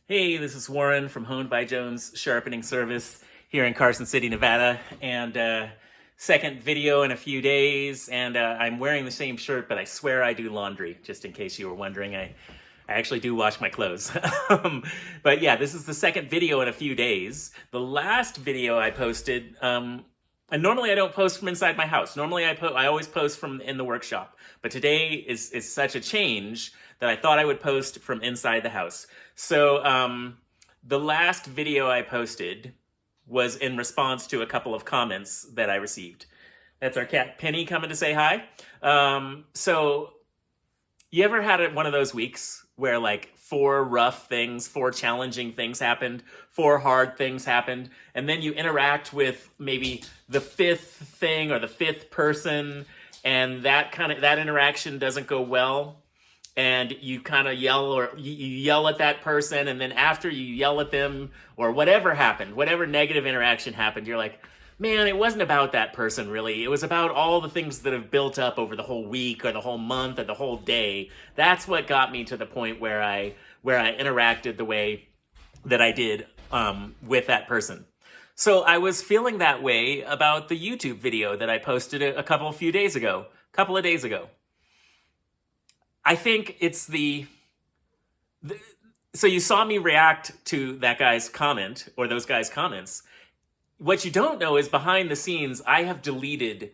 Hey, this is Warren from Honed by Jones Sharpening Service here in Carson City, Nevada. And second video in a few days. And I'm wearing the same shirt, but I swear I do laundry, just in case you were wondering. I actually do wash my clothes. But yeah, this is the second video in a few days. The last video I posted, and normally I don't post from inside my house. Normally I always post from in the workshop. But today is such a change that I thought I would post from inside the house. So the last video I posted was in response to a couple of comments that I received. That's our cat Penny coming to say hi. So you ever had one of those weeks where like four challenging things happened, four hard things happened, and then you interact with maybe the fifth thing or the fifth person, and that interaction doesn't go well? And you kind of yell, or you yell at that person, and then after you yell at them, or whatever happened, whatever negative interaction happened, you're like, man, it wasn't about that person really. It was about all the things that have built up over the whole week or the whole month or the whole day. That's what got me to the point where I interacted the way that I did with that person. So I was feeling that way about the YouTube video that I posted a couple of days ago. I think it's so you saw me react to that guy's comment or those guys' comments. What you don't know is behind the scenes, I have deleted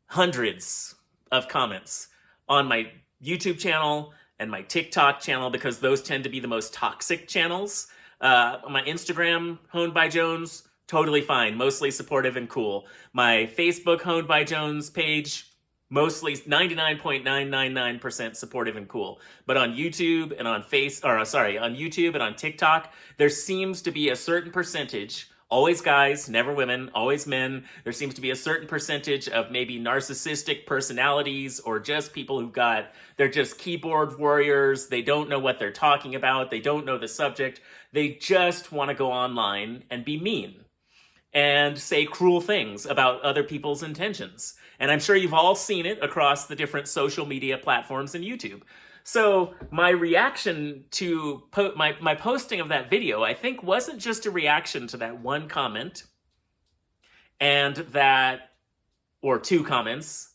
hundreds of comments on my YouTube channel and my TikTok channel because those tend to be the most toxic channels. My Instagram, Honed by Jones, totally fine, mostly supportive and cool. My Facebook Honed by Jones page, mostly 99.999% supportive and cool. But on YouTube and on YouTube and on TikTok, there seems to be a certain percentage, always guys, never women, always men. There seems to be a certain percentage of maybe narcissistic personalities or just people they're just keyboard warriors. They don't know what they're talking about. They don't know the subject. They just want to go online and be mean and say cruel things about other people's intentions. And I'm sure you've all seen it across the different social media platforms and YouTube. So my reaction to my posting of that video, I think, wasn't just a reaction to that one comment or two comments.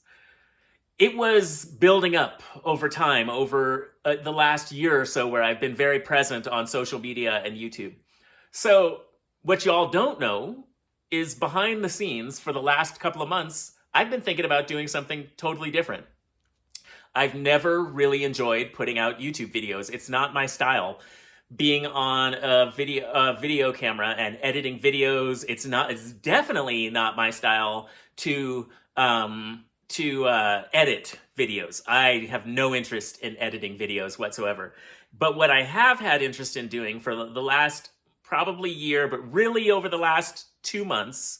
It was building up over time, over the last year or so, where I've been very present on social media and YouTube. So what y'all don't know is behind the scenes for the last couple of months, I've been thinking about doing something totally different. I've never really enjoyed putting out YouTube videos. It's not my style. Being on a video camera and editing videos, it's definitely not my style to edit videos. I have no interest in editing videos whatsoever. But what I have had interest in doing for the last probably year, but really over the last 2 months,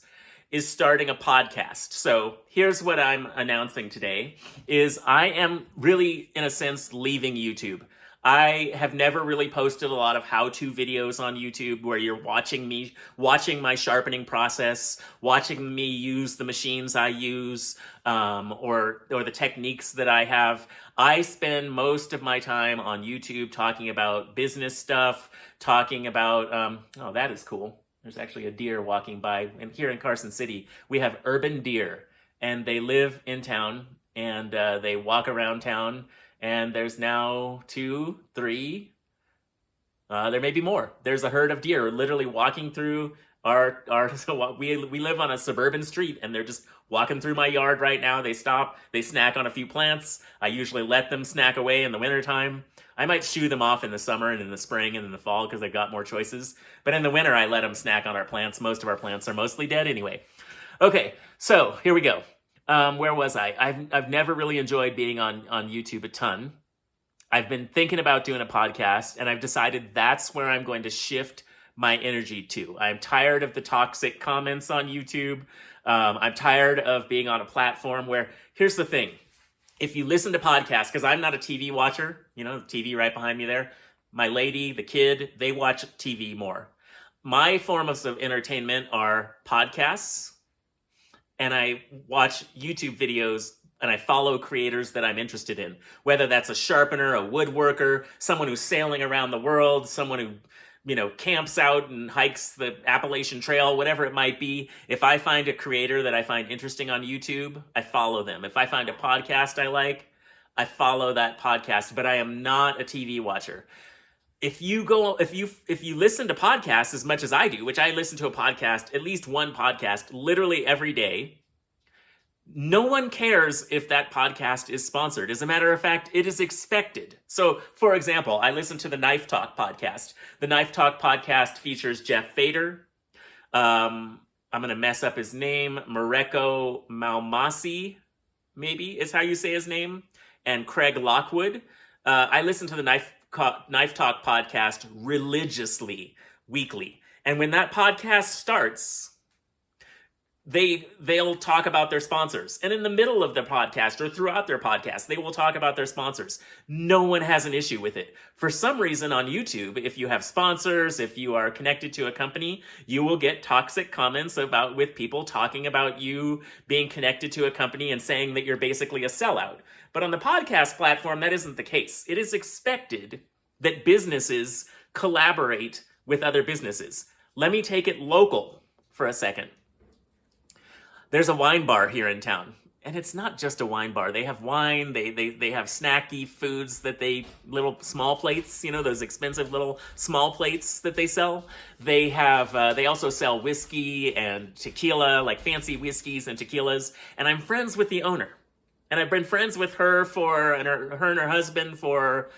is starting a podcast. So here's what I'm announcing today is I am really, in a sense, leaving YouTube. I have never really posted a lot of how-to videos on YouTube where you're watching my sharpening process, watching me use the machines I use, or the techniques that I have. I spend most of my time on YouTube talking about business stuff, talking about, oh, that is cool. There's actually a deer walking by. And here in Carson City, we have urban deer. And they live in town, and they walk around town. And there's now 2, 3, there may be more. There's a herd of deer literally walking through we live on a suburban street, and they're just walking through my yard right now. They stop, they snack on a few plants. I usually let them snack away in the wintertime. I might shoo them off in the summer and in the spring and in the fall because they've got more choices. But in the winter, I let them snack on our plants. Most of our plants are mostly dead anyway. Okay, so here we go. Where was I? I've never really enjoyed being on YouTube a ton. I've been thinking about doing a podcast, and I've decided that's where I'm going to shift my energy to. I'm tired of the toxic comments on YouTube. I'm tired of being on a platform where, here's the thing. If you listen to podcasts, because I'm not a TV watcher, the TV right behind me there, my lady, the kid, they watch TV more. My forms of entertainment are podcasts, and I watch YouTube videos, and I follow creators that I'm interested in, whether that's a sharpener, a woodworker, someone who's sailing around the world, someone who camps out and hikes the Appalachian Trail, whatever it might be. If I find a creator that I find interesting on YouTube, I follow them. If I find a podcast I like, I follow that podcast, but I am not a TV watcher. If you listen to podcasts as much as I do, which I listen to at least one podcast literally every day, no one cares if that podcast is sponsored. As a matter of fact, it is expected. So, for example, I listen to the Knife Talk podcast. The Knife Talk podcast features Jeff Fader. I'm going to mess up his name. Mareko Maumasi, maybe is how you say his name. And Craig Lockwood. I listen to the Knife Talk podcast religiously, weekly. And when that podcast starts, they'll talk about their sponsors. And in the middle of the podcast or throughout their podcast, they will talk about their sponsors. No one has an issue with it. For some reason on YouTube, if you have sponsors, if you are connected to a company, you will get toxic comments with people talking about you being connected to a company and saying that you're basically a sellout. But on the podcast platform, that isn't the case. It is expected that businesses collaborate with other businesses. Let me take it local for a second. There's a wine bar here in town, and it's not just a wine bar. They have wine, they have snacky foods little small plates, those expensive little small plates that they sell. They also sell whiskey and tequila, like fancy whiskeys and tequilas, and I'm friends with the owner. And I've been friends with her and her husband for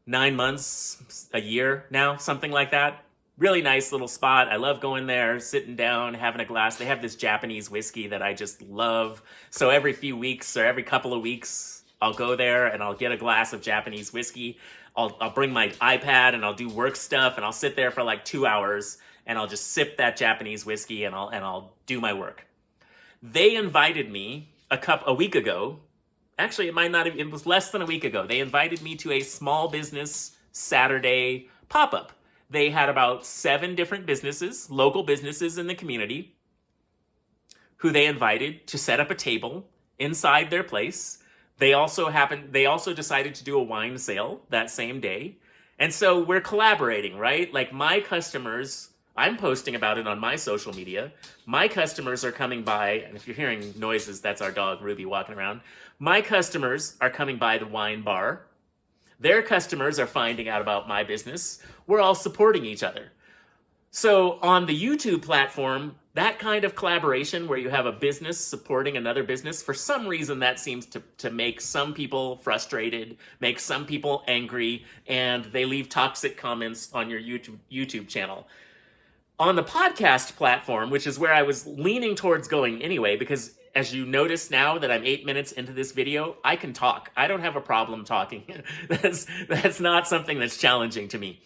9 months, a year now, something like that. Really nice little spot. I love going there, sitting down, having a glass. They have this Japanese whiskey that I just love. So every few weeks or every couple of weeks, I'll go there and I'll get a glass of Japanese whiskey. I'll bring my iPad and I'll do work stuff and I'll sit there for like 2 hours and I'll just sip that Japanese whiskey and I'll do my work. They invited me a week ago. Actually, it was less than a week ago. They invited me to a small business Saturday pop-up. They had about 7 different businesses, local businesses in the community, who they invited to set up a table inside their place. They also decided to do a wine sale that same day. And so we're collaborating, right? Like my customers, I'm posting about it on my social media. My customers are coming by, and if you're hearing noises, that's our dog Ruby walking around. My customers are coming by the wine bar. Their customers are finding out about my business. We're all supporting each other. So on the YouTube platform, that kind of collaboration where you have a business supporting another business, for some reason that seems to make some people frustrated, make some people angry, and they leave toxic comments on your YouTube channel. On the podcast platform, which is where I was leaning towards going anyway, because as you notice now that I'm 8 minutes into this video, I can talk. I don't have a problem talking. That's not something that's challenging to me.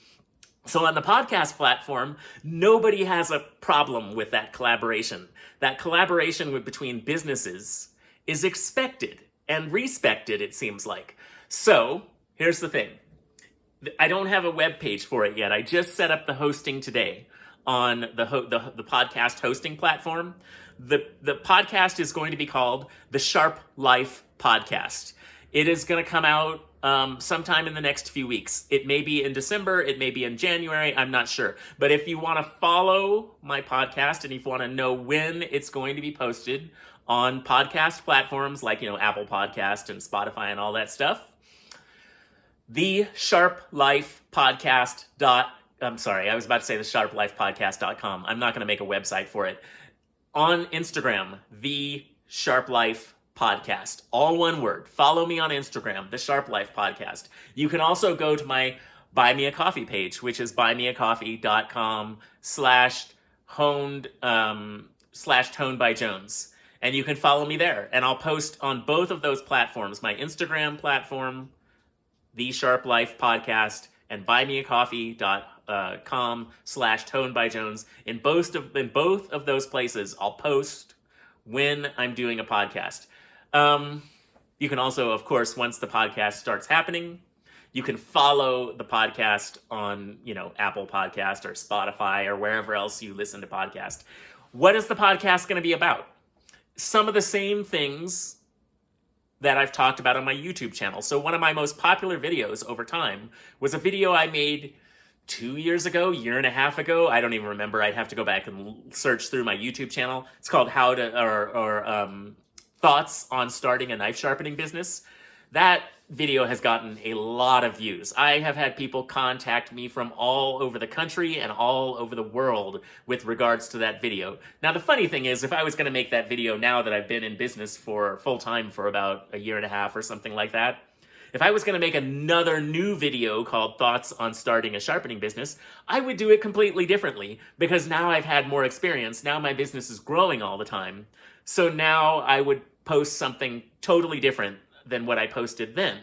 So on the podcast platform, nobody has a problem with that collaboration. That collaboration between businesses is expected and respected, it seems like. So here's the thing. I don't have a web page for it yet. I just set up the hosting today on the podcast hosting platform. The podcast is going to be called the Sharp Life Podcast. It is going to come out sometime in the next few weeks. It may be in December, it may be in January, I'm not sure. But if you want to follow my podcast and if you want to know when it's going to be posted on podcast platforms like, Apple Podcast and Spotify and all that stuff, the sharplifepodcast.com. I'm sorry, I was about to say the sharplifepodcast.com. I'm not going to make a website for it. On Instagram, the Sharp Life Podcast, all one word. Follow me on Instagram, the Sharp Life Podcast. You can also go to my Buy Me a Coffee page, which is buymeacoffee.com/toned by Jones. And you can follow me there. And I'll post on both of those platforms, my Instagram platform, the Sharp Life Podcast, and buymeacoffee.com/toned by Jones. In both of those places, I'll post when I'm doing a podcast. You can also, of course, once the podcast starts happening, you can follow the podcast on, Apple Podcast or Spotify or wherever else you listen to podcasts. What is the podcast going to be about? Some of the same things that I've talked about on my YouTube channel. So one of my most popular videos over time was a video I made 2 years ago, year and a half ago. I don't even remember. I'd have to go back and search through my YouTube channel. It's called Thoughts on Starting a Knife Sharpening Business. That video has gotten a lot of views. I have had people contact me from all over the country and all over the world with regards to that video. Now, the funny thing is, if I was going to make that video now that I've been in business for full time for about a year and a half or something like that, if I was going to make another new video called Thoughts on Starting a Sharpening Business, I would do it completely differently because now I've had more experience. Now my business is growing all the time. So now I would post something totally different than what I posted then.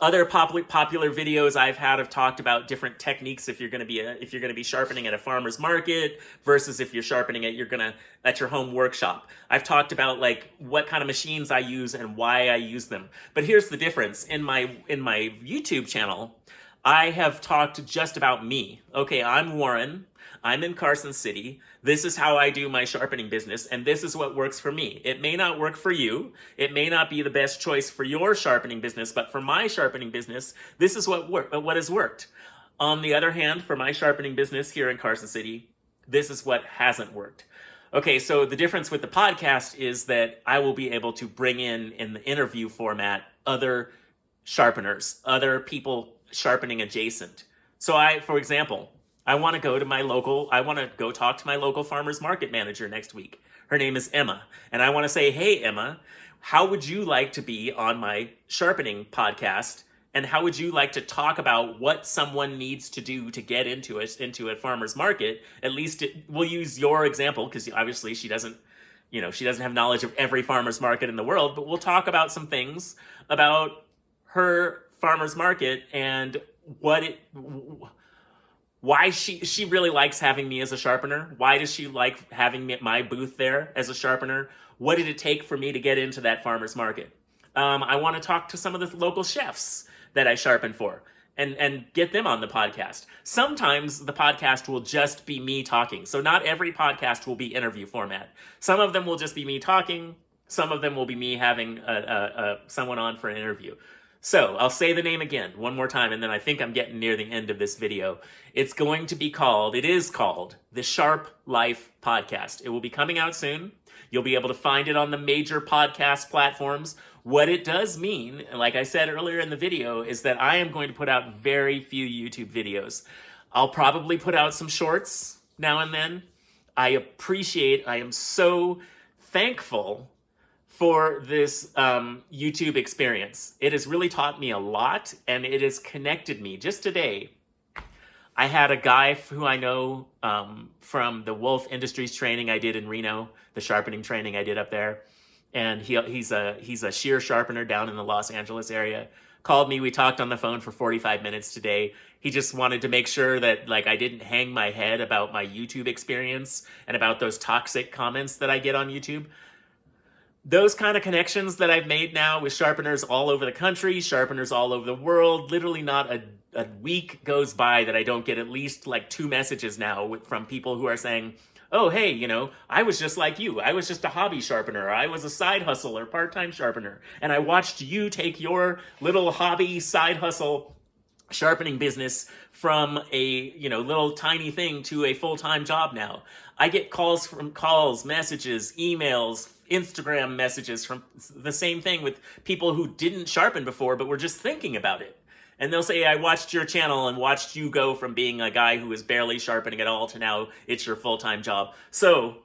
Other popular videos I've had have talked about different techniques if you're going to be sharpening at a farmer's market versus if you're sharpening at your home workshop. I've talked about like what kind of machines I use and why I use them. But here's the difference. In my YouTube channel, I have talked just about me. Okay, I'm Warren. I'm in Carson City. This is how I do my sharpening business, and this is what works for me. It may not work for you. It may not be the best choice for your sharpening business, but for my sharpening business, this is what has worked. On the other hand, for my sharpening business here in Carson City, this is what hasn't worked. Okay, so the difference with the podcast is that I will be able to bring in the interview format, other sharpeners, other people sharpening adjacent. So for example, I want to go talk to my local farmer's market manager next week. Her name is Emma. And I want to say, hey, Emma, how would you like to be on my sharpening podcast? And how would you like to talk about what someone needs to do to get into a farmer's market? At least we'll use your example because obviously she doesn't have knowledge of every farmer's market in the world, but we'll talk about some things about her farmer's market and why she really likes having me as a sharpener. Why does she like having me at my booth there as a sharpener? What did it take for me to get into that farmer's market? I want to talk to some of the local chefs that I sharpen for and get them on the podcast. Sometimes the podcast will just be me talking. So not every podcast will be interview format. Some of them will just be me talking. Some of them will be me having someone on for an interview. So I'll say the name again one more time, and then I think I'm getting near the end of this video. It is called the Sharp Life Podcast. It will be coming out soon. You'll be able to find it on the major podcast platforms. What it does mean, like I said earlier in the video, is that I am going to put out very few YouTube videos. I'll probably put out some shorts now and then. I am so thankful for this YouTube experience. It has really taught me a lot, and it has connected me. Just today, I had a guy who I know from the Wolf Industries training I did in Reno, the sharpening training I did up there, and he's a shear sharpener down in the Los Angeles area. Called me, we talked on the phone for 45 minutes today. He just wanted to make sure that I didn't hang my head about my YouTube experience and about those toxic comments that I get on YouTube. Those kind of connections that I've made now with sharpeners all over the country, sharpeners all over the world, literally not a week goes by that I don't get at least 2 messages now from people who are saying, oh, hey, I was just like you. I was just a hobby sharpener. I was a side hustle or part-time sharpener. And I watched you take your little hobby side hustle sharpening business from a little tiny thing to a full-time job now. I get calls, messages, emails, Instagram messages from the same thing with people who didn't sharpen before but were just thinking about it. And they'll say, I watched your channel and watched you go from being a guy who was barely sharpening at all to now it's your full-time job. So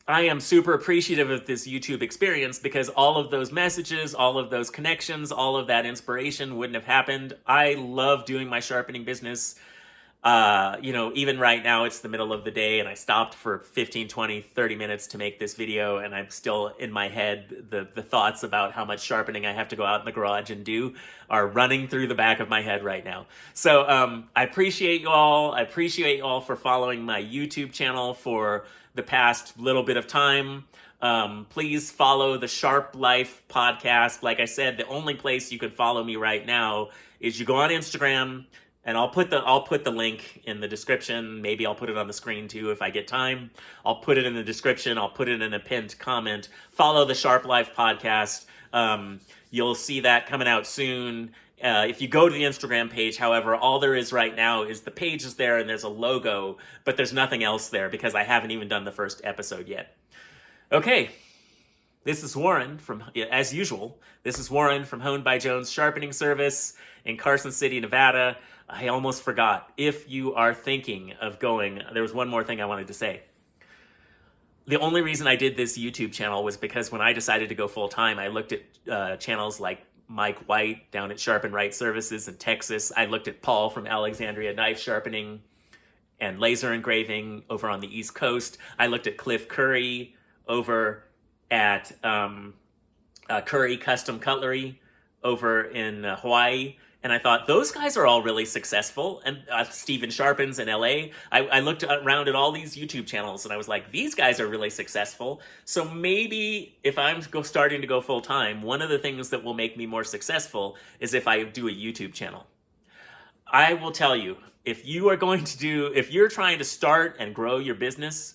I am super appreciative of this YouTube experience because all of those messages, all of those connections, all of that inspiration wouldn't have happened. I love doing my sharpening business. Even right now it's the middle of the day and I stopped for 15, 20, 30 minutes to make this video, and I'm still in my head, the thoughts about how much sharpening I have to go out in the garage and do are running through the back of my head right now. So I appreciate you all. I appreciate you all for following my YouTube channel for the past little bit of time. Please follow the Sharp Life Podcast. Like I said, the only place you can follow me right now is you go on Instagram. And I'll put the link in the description. Maybe I'll put it on the screen too if I get time. I'll put it in the description. I'll put it in a pinned comment. Follow the Sharp Life Podcast. You'll see that coming out soon. If you go to the Instagram page, however, all there is right now is the page is there and there's a logo, but there's nothing else there because I haven't even done the first episode yet. Okay, this is Warren from, as usual, this is Warren from Honed by Jones Sharpening Service in Carson City, Nevada. I almost forgot. If you are thinking of going, there was one more thing I wanted to say. The only reason I did this YouTube channel was because when I decided to go full-time, I looked at channels like Mike White down at Sharpen Right Services in Texas. I looked at Paul from Alexandria Knife Sharpening and Laser Engraving over on the East Coast. I looked at Cliff Curry over at Curry Custom Cutlery over in Hawaii. And I thought, those guys are all really successful. And Steven Sharpens in LA. I looked around at all these YouTube channels and I was like, these guys are really successful. So maybe if I'm starting to go full time, one of the things that will make me more successful is if I do a YouTube channel. I will tell you, if you're trying to start and grow your business,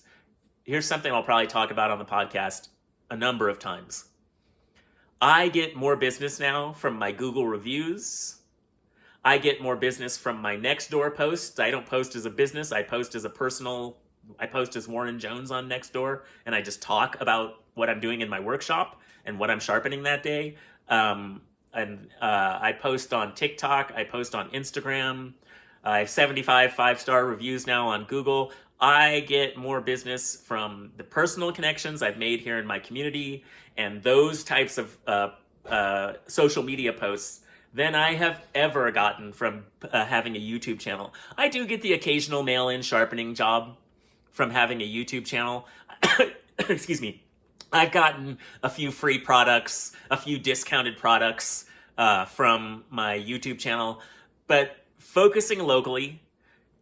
here's something I'll probably talk about on the podcast a number of times. I get more business now from my Google reviews. I get more business from my Nextdoor posts. I don't post as a business. I post as Warren Jones on Nextdoor, and I just talk about what I'm doing in my workshop and what I'm sharpening that day. I post on TikTok. I post on Instagram. I have 75 5-star reviews now on Google. I get more business from the personal connections I've made here in my community and those types of social media posts than I have ever gotten from having a YouTube channel. I do get the occasional mail-in sharpening job from having a YouTube channel. Excuse me. I've gotten a few free products, a few discounted products from my YouTube channel, but focusing locally,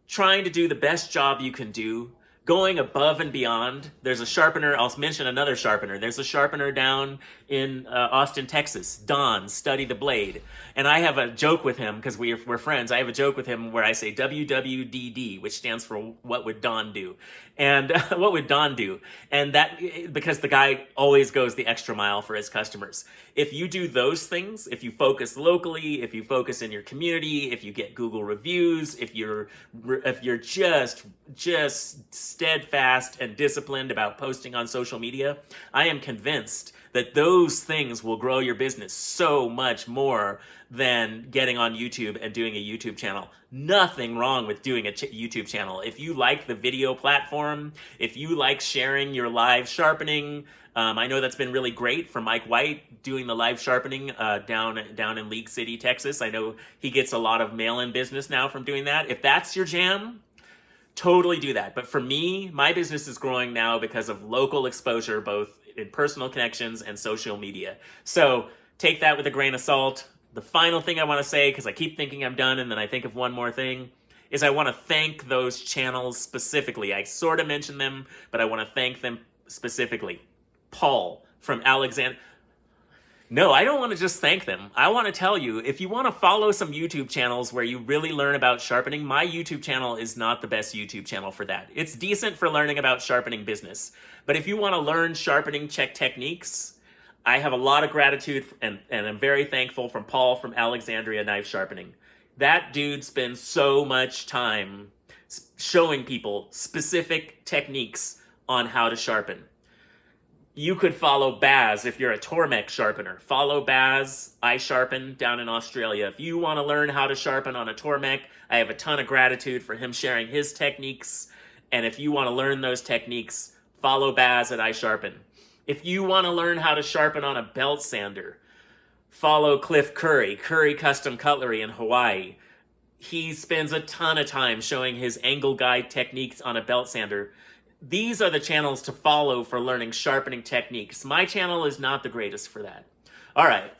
trying to do the best job you can do, going above and beyond. There's a sharpener, I'll mention another sharpener. There's a sharpener down in Austin, Texas, Don, Study the Blade. And I have a joke with him, because we're friends, I have a joke with him where I say WWDD, which stands for what would Don do? And what would Don do? And that, because the guy always goes the extra mile for his customers. If you do those things, if you focus locally, if you focus in your community, if you get Google reviews, if you're just steadfast and disciplined about posting on social media, I am convinced that those things will grow your business so much more than getting on YouTube and doing a YouTube channel. Nothing wrong with doing a YouTube channel. If you like the video platform, if you like sharing your live sharpening, I know that's been really great for Mike White doing the live sharpening down in League City, Texas. I know he gets a lot of mail-in business now from doing that. If that's your jam, totally do that. But for me, my business is growing now because of local exposure, both in personal connections and social media. So take that with a grain of salt. The final thing I want to say, because I keep thinking I'm done and then I think of one more thing, is I want to thank those channels specifically. I sort of mentioned them, but I want to thank them specifically. Paul from Alexandria. No, I don't want to just thank them. I want to tell you, if you want to follow some YouTube channels where you really learn about sharpening, my YouTube channel is not the best YouTube channel for that. It's decent for learning about sharpening business. But if you want to learn sharpening techniques, I have a lot of gratitude and I'm very thankful from Paul from Alexandria Knife Sharpening. That dude spends so much time showing people specific techniques on how to sharpen. You could follow Baz if you're a Tormek sharpener. Follow Baz, I Sharpen, down in Australia. If you want to learn how to sharpen on a Tormek, I have a ton of gratitude for him sharing his techniques. And if you want to learn those techniques, follow Baz at I Sharpen. If you want to learn how to sharpen on a belt sander, follow Cliff Curry, Curry Custom Cutlery in Hawaii. He spends a ton of time showing his angle guide techniques on a belt sander. These are the channels to follow for learning sharpening techniques. My channel is not the greatest for that. All right.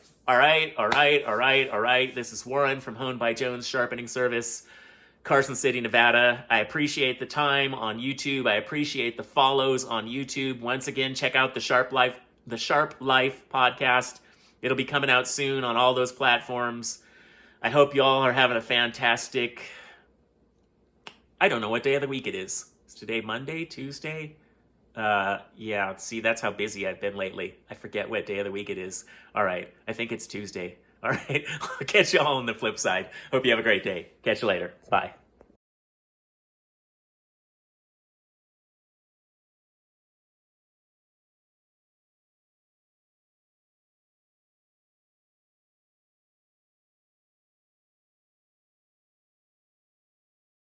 This is Warren from Honed by Jones Sharpening Service, Carson City, Nevada. I appreciate the time on YouTube. I appreciate the follows on YouTube. Once again, check out the Sharp Life podcast. It'll be coming out soon on all those platforms. I hope you all are having a fantastic, I don't know what day of the week it is. Is today Monday, Tuesday? Yeah, see, that's how busy I've been lately. I forget what day of the week it is. All right, I think it's Tuesday. All right. I'll catch you all on the flip side. Hope you have a great day. Catch you later. Bye.